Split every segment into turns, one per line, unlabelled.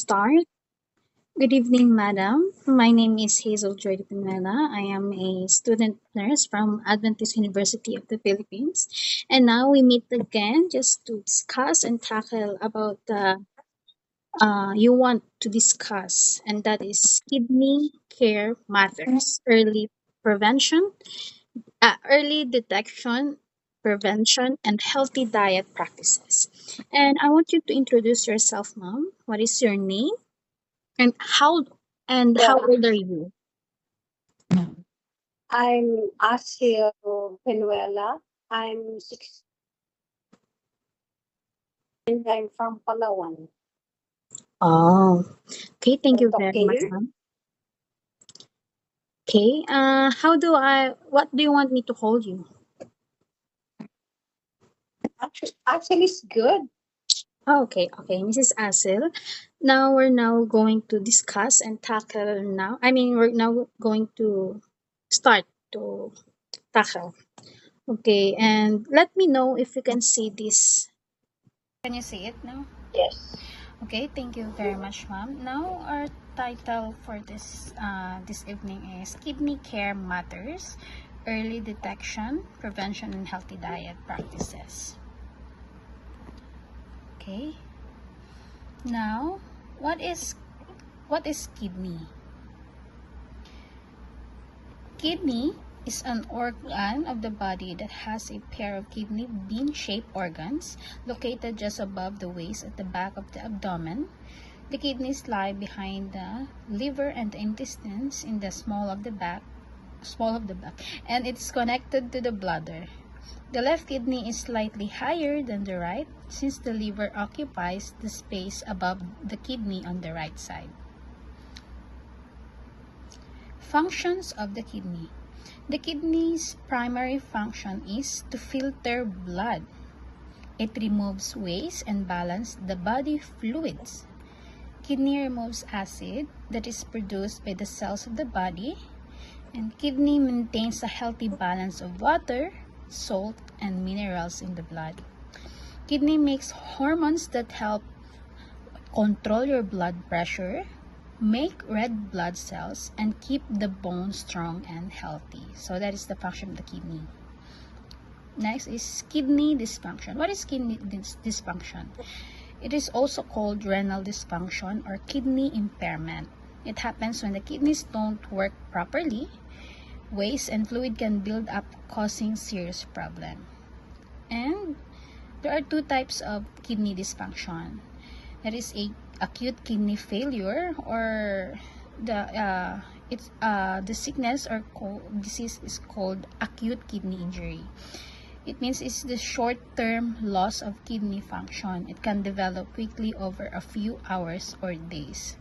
start? Good evening, madam. My name is Hazel Jordi Pinela. I am a student nurse from Adventist University of the Philippines. And now we meet again just to discuss and tackle about the you want to discuss, and that is kidney care matters, early detection, prevention, and healthy diet practices. And I want you to introduce yourself, mom. What is your name? And how
Yeah,
old are you?
I'm Asil Penuela. I'm 6 and I'm from Palawan.
Oh, okay. Thank you very much,
Okay.
ma'am. Okay. What do you want me to call you?
Actually, it's good.
Oh, okay. Okay, Mrs. Asil. Now we're now going to discuss and tackle now. I mean, we're now going to start to tackle. Okay, and let me know if you can see this. Can you see it now?
Yes.
Okay, thank you very much, ma'am. Now, our title for this evening is Kidney Care Matters: Early Detection, Prevention, and Healthy Diet Practices. Okay. Now, what is kidney? Kidney is an organ of the body that has a pair of kidney bean-shaped organs located just above the waist at the back of the abdomen. The kidneys lie behind the liver and the intestines in the small of the back, and it's connected to the bladder. The left kidney is slightly higher than the right, since the liver occupies the space above the kidney on the right side. Functions of the kidney. The kidney's primary function is to filter blood. It removes waste and balances the body fluids. Kidney removes acid that is produced by the cells of the body, and kidney maintains a healthy balance of water, salt, and minerals in the blood. Kidney makes hormones that help control your blood pressure, make red blood cells, and keep the bone strong and healthy. So that is the function of the kidney. Next is kidney dysfunction. What is kidney dysfunction? It is also called renal dysfunction or kidney impairment. It happens when the kidneys don't work properly. Waste and fluid can build up, causing serious problem. And there are two types of kidney dysfunction. There is a acute kidney failure, or the sickness or disease is called acute kidney injury. It means it's the short-term loss of kidney function. It can develop quickly over a few hours or days.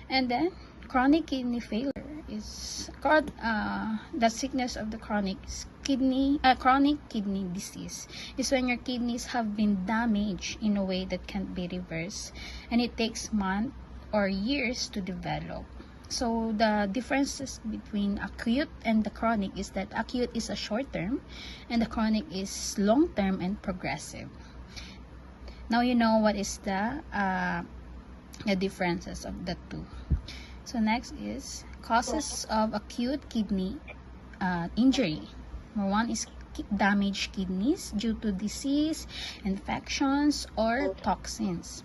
And then chronic kidney failure is called the sickness of the chronic kidney disease is when your kidneys have been damaged in a way that can't be reversed, and it takes months or years to develop. So the differences between acute and the chronic is that acute is a short term and the chronic is long term and progressive. Now you know what is the differences of the two. So next is causes of acute kidney injury. Number one is damaged kidneys due to disease, infections, or toxins.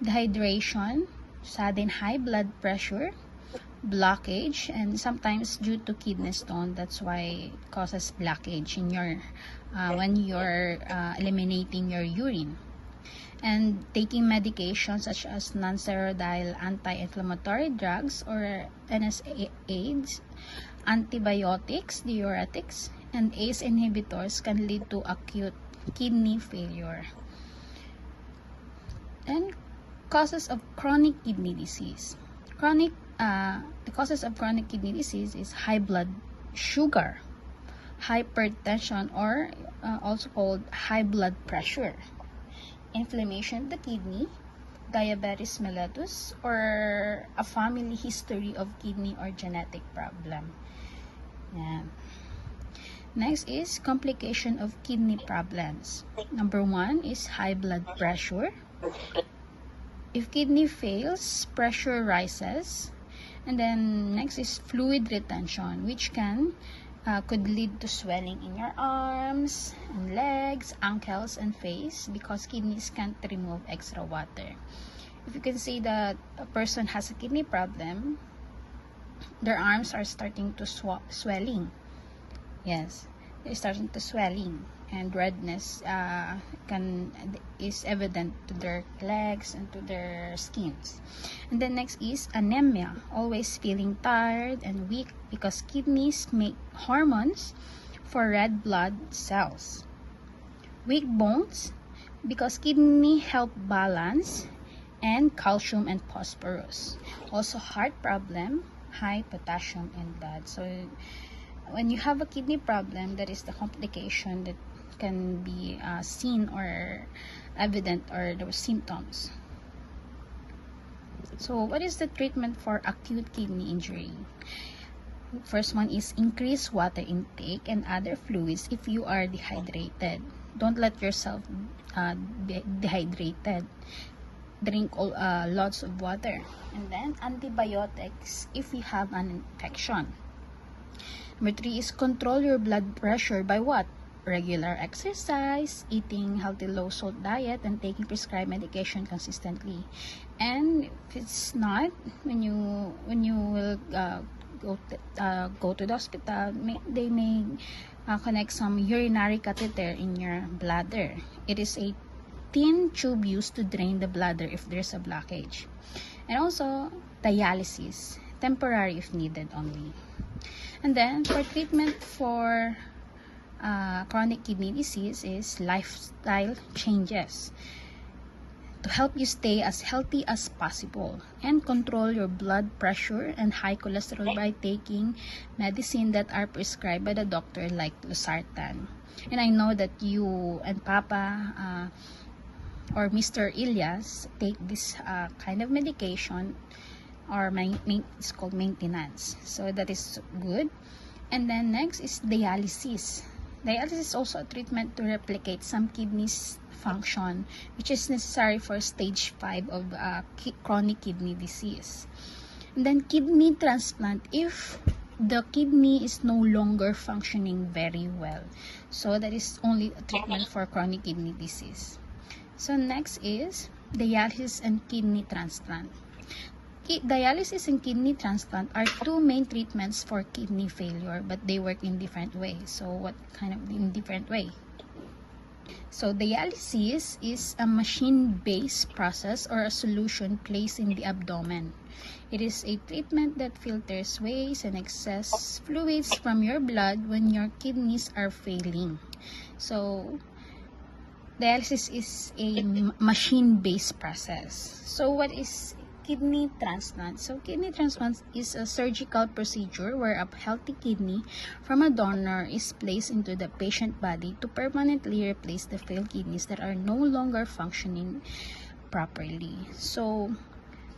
Dehydration, sudden high blood pressure, blockage, and sometimes due to kidney stone. That's why it causes blockage in your when you're eliminating your urine. And taking medications such as non-steroidal anti-inflammatory drugs or NSAIDs, antibiotics, diuretics, and ACE inhibitors can lead to acute kidney failure. And causes of chronic kidney disease. The causes of chronic kidney disease is high blood sugar, hypertension, or also called high blood pressure, inflammation of the kidney, diabetes mellitus, or a family history of kidney or genetic problem. Yeah. Next is complication of kidney problems. Number one is high blood pressure. If kidney fails, pressure rises. And then next is fluid retention, which could lead to swelling in your arms and legs, ankles, and face because kidneys can't remove extra water. If you can see that a person has a kidney problem, their arms are starting to swelling. Yes, they're starting to swelling, and redness is evident to their legs and to their skins. And then next is anemia, always feeling tired and weak because kidneys make hormones for red blood cells. Weak bones because kidney help balance and calcium and phosphorus. Also heart problem, high potassium in blood. So when you have a kidney problem, that is the complication that can be seen or evident, or those symptoms. So what is the treatment for acute kidney injury? First one is increase water intake and other fluids if you are dehydrated. Don't let yourself be dehydrated. Drink lots of water. And then antibiotics if you have an infection. Number 3 is control your blood pressure by what? Regular exercise, eating healthy low-salt diet, and taking prescribed medication consistently. And if it's not, when you will go to the hospital, they may connect some urinary catheter in your bladder. It is a thin tube used to drain the bladder if there's a blockage. And also dialysis, temporary if needed only. And then for treatment for chronic kidney disease is lifestyle changes to help you stay as healthy as possible and control your blood pressure and high cholesterol by taking medicine that are prescribed by the doctor like losartan. And I know that you and Papa or Mr. Ilyas take this kind of medication, or it's called maintenance, so that is good. And then next is dialysis. Dialysis is also a treatment to replicate some kidneys function, which is necessary for stage 5 of chronic kidney disease. And then kidney transplant if the kidney is no longer functioning very well. So that is only a treatment for chronic kidney disease. So next is dialysis and kidney transplant. Dialysis and kidney transplant are two main treatments for kidney failure, but they work in different ways. So what kind of in different way? So dialysis is a machine-based process or a solution placed in the abdomen. It is a treatment that filters waste and excess fluids from your blood when your kidneys are failing. So dialysis is a machine-based process. So what is kidney transplant? So kidney transplant is a surgical procedure where a healthy kidney from a donor is placed into the patient body to permanently replace the failed kidneys that are no longer functioning properly. So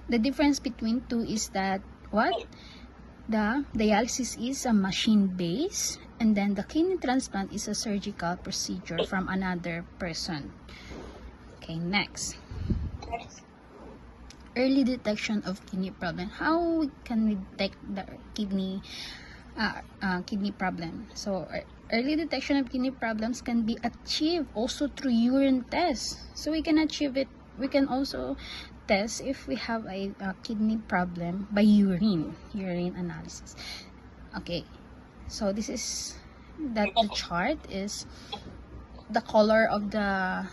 the difference between two is that the dialysis is a machine base, and then the kidney transplant is a surgical procedure from another person. Okay, next. Early detection of kidney problem. How can we detect the kidney problem? So early detection of kidney problems can be achieved also through urine tests. So we can achieve it. We can also test if we have a kidney problem by urine analysis. Okay, so this is that the chart is the color of the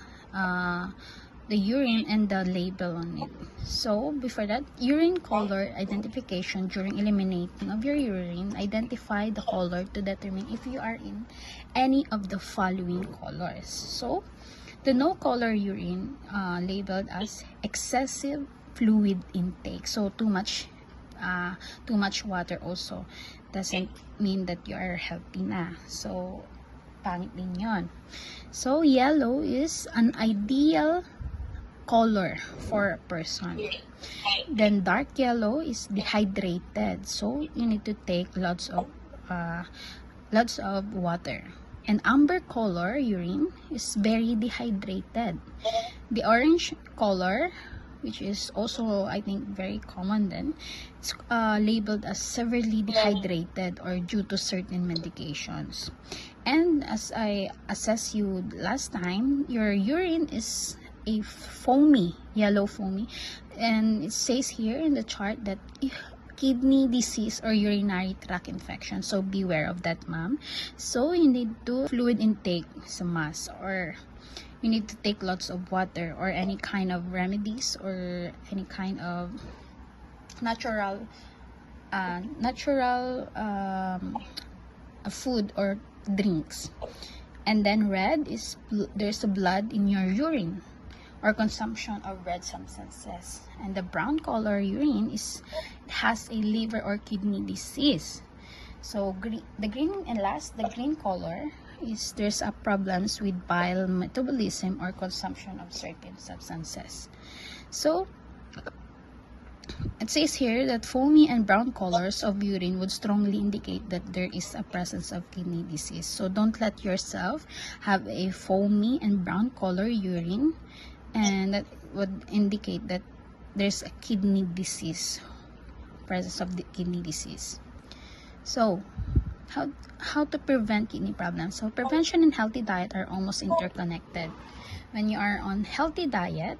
urine and the label on it. So before that, urine color identification. During eliminating of your urine, identify the color to determine if you are in any of the following colors. So the no color urine labeled as excessive fluid intake. So too much water also doesn't mean that you are healthy na. So pangit din yon. So yellow is an ideal color for a person. Then dark yellow is dehydrated, so you need to take lots of water. And amber color urine is very dehydrated. The orange color which is also, I think, very common then. It's labeled as severely dehydrated or due to certain medications. And as I assessed you last time, your urine is a foamy, yellow foamy, and it says here in the chart that kidney disease or urinary tract infection, so beware of that, ma'am. So you need to fluid intake sa must, or you need to take lots of water or any kind of remedies or any kind of natural food or drinks. And then red is there's a blood in your urine or consumption of red substances. And the brown color urine has a liver or kidney disease. So the green color is there's a problems with bile metabolism or consumption of certain substances. So it says here that foamy and brown colors of urine would strongly indicate that there is a presence of kidney disease. So don't let yourself have a foamy and brown color urine, and that would indicate that there's a kidney disease, presence of the kidney disease. So how to prevent kidney problems? So prevention and healthy diet are almost interconnected. When you are on healthy diet,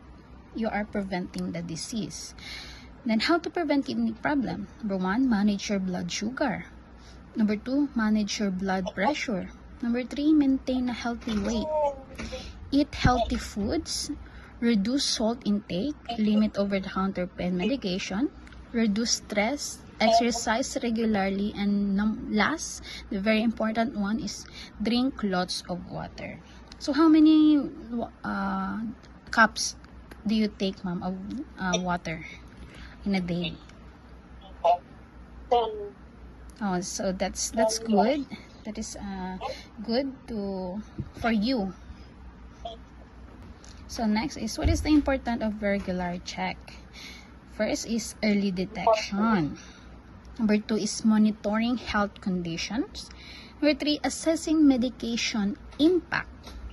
you are preventing the disease. Then how to prevent kidney problem? Number 1, manage your blood sugar. Number 2, manage your blood pressure. Number 3, maintain a healthy weight. Eat healthy foods. Reduce salt intake. Limit over-the-counter pain medication. Reduce stress. Exercise regularly. And last, the very important one is drink lots of water. So how many cups do you take, ma'am, of water in a day?
10.
Oh, so that's good. That is good for you. So next is, what is the importance of regular check? First is early detection. Number 2 is monitoring health conditions. Number 3, assessing medication impact.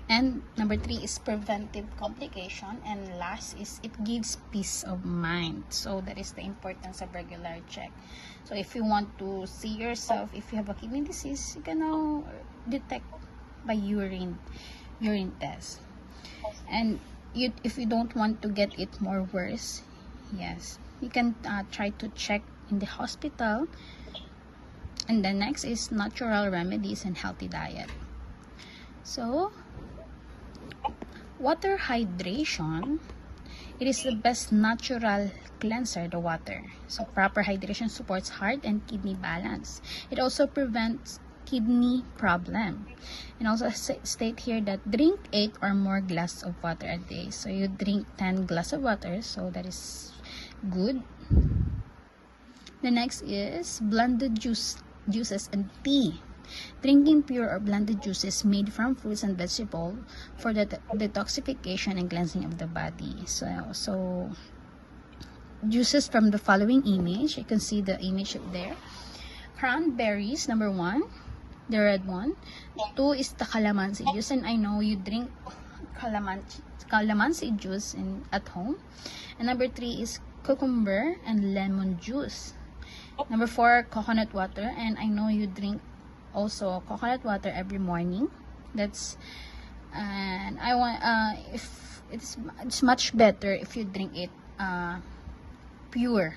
And number 3 is preventive complication. And last is it gives peace of mind. So that is the importance of regular check. So if you want to see yourself, if you have a kidney disease, you can now detect by urine test. And if you don't want to get it more worse, yes, you can try to check in the hospital. And the next is natural remedies and healthy diet. So water hydration, it is the best natural cleanser, the water. So proper hydration supports heart and kidney balance. It also prevents kidney problem. And also state here that drink 8 or more glass of water a day. So you drink 10 glass of water, so that is good. The next is blended juices and tea. Drinking pure or blended juices made from fruits and vegetables for the detoxification and cleansing of the body. So juices from the following image. You can see the image there. Cranberries, number 1, the red one. 2 is the calamansi juice, and I know you drink calamansi juice at home. And number 3 is cucumber and lemon juice. Number 4, coconut water, and I know you drink also coconut water every morning. And I want if it's much better if you drink it pure,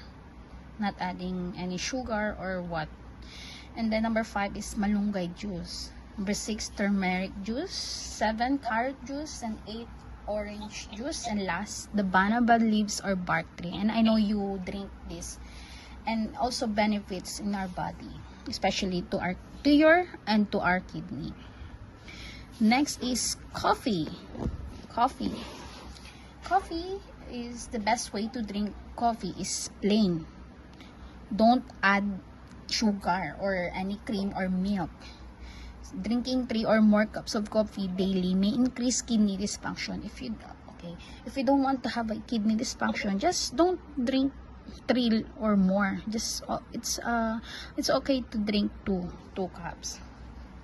not adding any sugar or what. And then number 5 is malunggay juice. Number 6, turmeric juice. 7, carrot juice. And 8, orange juice. And last, the banaba leaves or bark tree. And I know you drink this, and also benefits in our body, especially to your and to our kidney. Next is coffee. Coffee is the best way to drink coffee is plain. Don't add sugar or any cream or milk. Drinking 3 or more cups of coffee daily may increase kidney dysfunction. If you don't want to have a kidney dysfunction, just don't drink 3 or more. Just it's okay to drink 2 cups.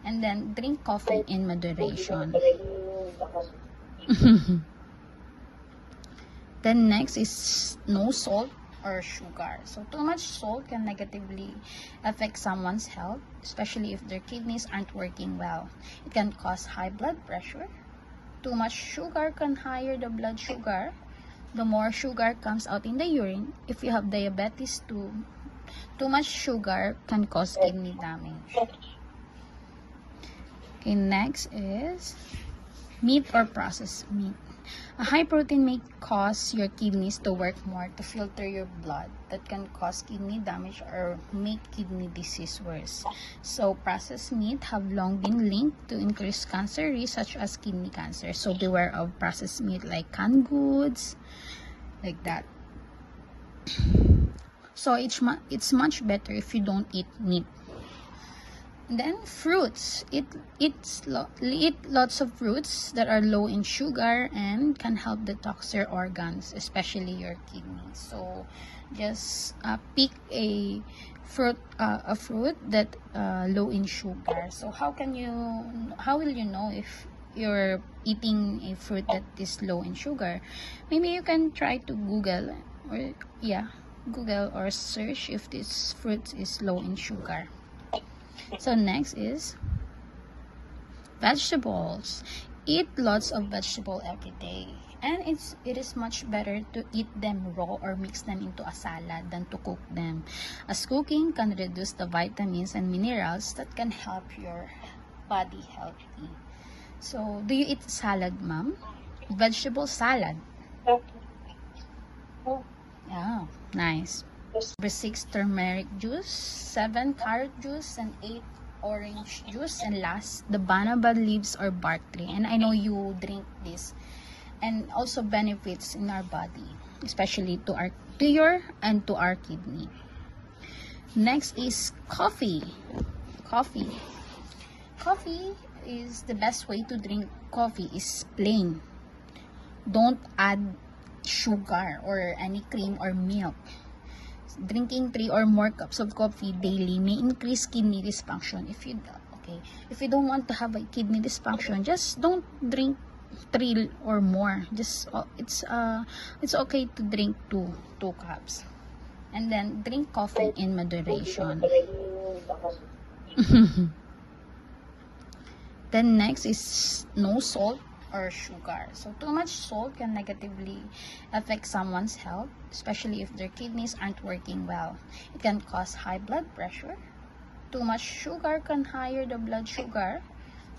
And then drink coffee in moderation. Then next is no salt or sugar. So too much salt can negatively affect someone's health, especially if their kidneys aren't working well. It can cause high blood pressure. Too much sugar can higher the blood sugar. The more sugar comes out in the urine, if you have diabetes too much sugar can cause kidney damage. Okay, next is meat or processed meat. A high protein may cause your kidneys to work more to filter your blood. That can cause kidney damage or make kidney disease worse. So processed meat have long been linked to increased cancer risk such as kidney cancer. So beware of processed meat like canned goods, like that. So it's much better if you don't eat meat. Then fruits. Eat lots of fruits that are low in sugar and can help detox your organs, especially your kidneys. So just pick a fruit that low in sugar. So how will you know if you're eating a fruit that is low in sugar? Maybe you can try to Google or search if this fruit is low in sugar. So next is vegetables. Eat lots of vegetable every day, and it is much better to eat them raw or mix them into a salad than to cook them, as cooking can reduce the vitamins and minerals that can help your body healthy. So do you eat salad, ma'am? Vegetable salad. Yeah, nice. Number 6, turmeric juice, 7, carrot juice, and 8, orange juice, and last, the banaba leaves or bark tree. And I know you drink this, and also benefits in our body, especially to our kidney. Next is coffee. Coffee is the best way to drink coffee is plain. Don't add sugar or any cream or milk. Drinking 3 or more cups of coffee daily may increase kidney dysfunction. If you don't want to have a kidney dysfunction, just don't drink 3 or more. Just it's okay to drink 2 cups, and then drink coffee in moderation. Then next is no salt or sugar. So too much salt can negatively affect someone's health, especially if their kidneys aren't working well. It can cause high blood pressure. Too much sugar can higher the blood sugar.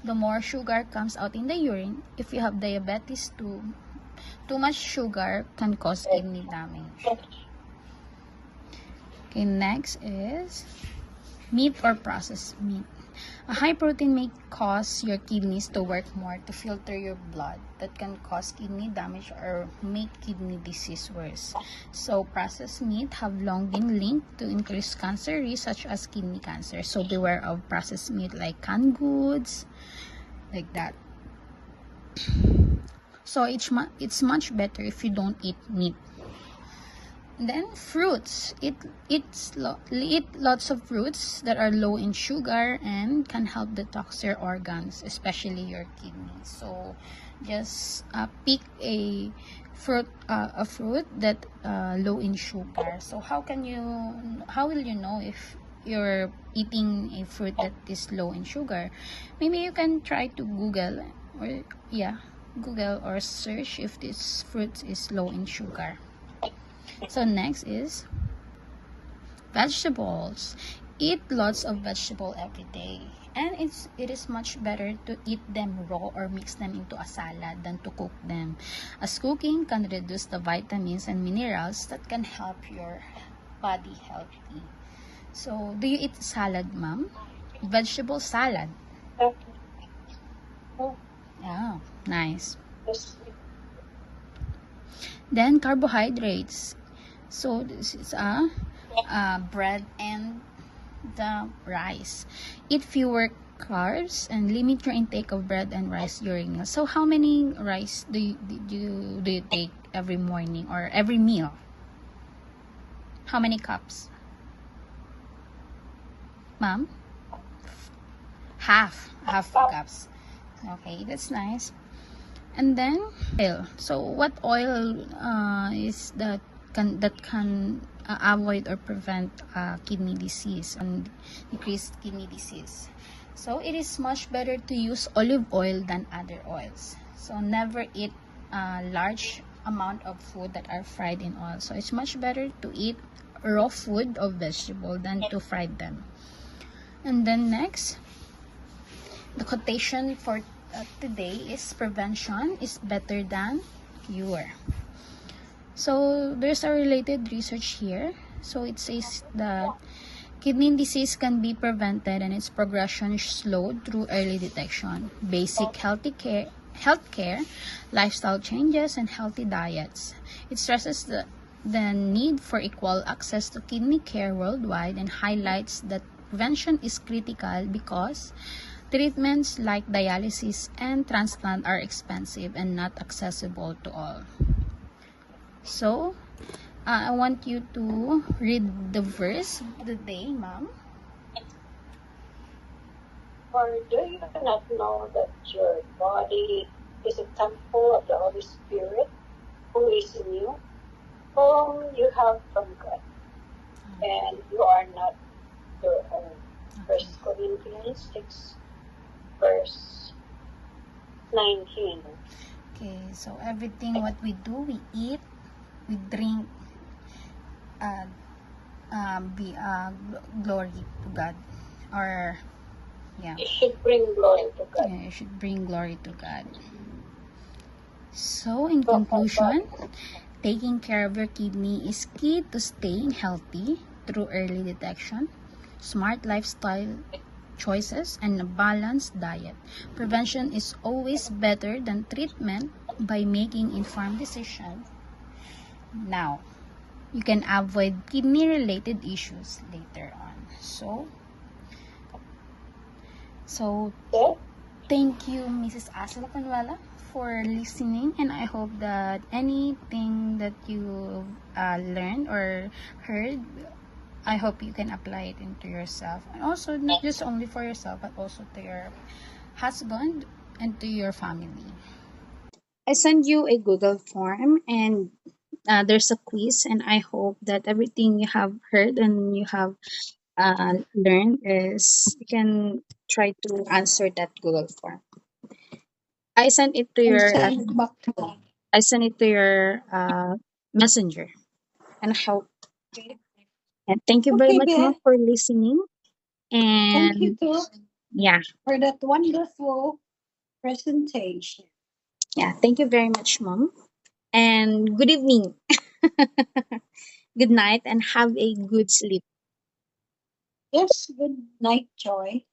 The more sugar comes out in the urine, if you have diabetes too much sugar can cause kidney damage. Okay, next is meat or processed meat. A high protein may cause your kidneys to work more to filter your blood. That can cause kidney damage or make kidney disease worse. So processed meat have long been linked to increased cancer risk such as kidney cancer. So beware of processed meat like canned goods, like that. So it's much better if you don't eat meat. Then fruits. Eat lots of fruits that are low in sugar and can help detox your organs, especially your kidneys. So just pick a fruit that low in sugar. So how will you know if you're eating a fruit that is low in sugar? Maybe you can try to Google or search if this fruit is low in sugar. So next is vegetables. Eat lots of vegetable every day, and it is much better to eat them raw or mix them into a salad than to cook them, as cooking can reduce the vitamins and minerals that can help your body healthy. So do you eat salad, ma'am? Vegetable salad. Yeah, nice. Then carbohydrates. So this is bread and the rice. Eat fewer carbs and limit your intake of bread and rice during meals. So how many rice do you take every morning or every meal? How many cups, ma'am? Half cups. Okay, that's nice. And then oil. So what oil is that can avoid or prevent kidney disease and decrease kidney disease? So it is much better to use olive oil than other oils. So never eat a large amount of food that are fried in oil. So it's much better to eat raw food or vegetable than to fry them. And then next, the quotation for today is prevention is better than cure. So there's a related research here. So it says that kidney disease can be prevented and its progression slowed through early detection, basic healthcare, lifestyle changes, and healthy diets. It stresses the need for equal access to kidney care worldwide and highlights that prevention is critical because treatments like dialysis and transplant are expensive and not accessible to all. So, I want you to read the verse of the day, ma'am.
Or do you not know that your body is a temple of the Holy Spirit who is in you, whom you have from God, and you are not your own? 1 Corinthians 6, verse 19.
Okay, so everything what we do, we eat, we drink, be glory to God, or yeah,
It should bring glory to God.
yeah, it should bring glory to God. So in conclusion, taking care of your kidney is key to staying healthy through early detection, smart lifestyle choices, and a balanced diet. Prevention is always better than treatment. By making informed decisions now, you can avoid kidney related issues later on. So
Okay?
thank you, Mrs. Asla Panuela, for listening, and I hope that anything that you learned or heard, I hope you can apply it into yourself, and also not just only for yourself, but also to your husband and to your family. I send you a Google form, and there's a quiz, and I hope that everything you have heard and you have learned is you can try to answer that Google form. I sent it to
And
your
send it back to me.
I sent it to your messenger, and I hope. And thank you very
Okay,
much, Mom,
Beth.
for listening.
Thank you
And
too
yeah,
for that wonderful presentation.
yeah, thank you very much, Mom. And good evening, good night, and have a good sleep.
Yes, good night, Joy.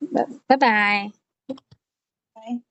Bye bye.
Bye.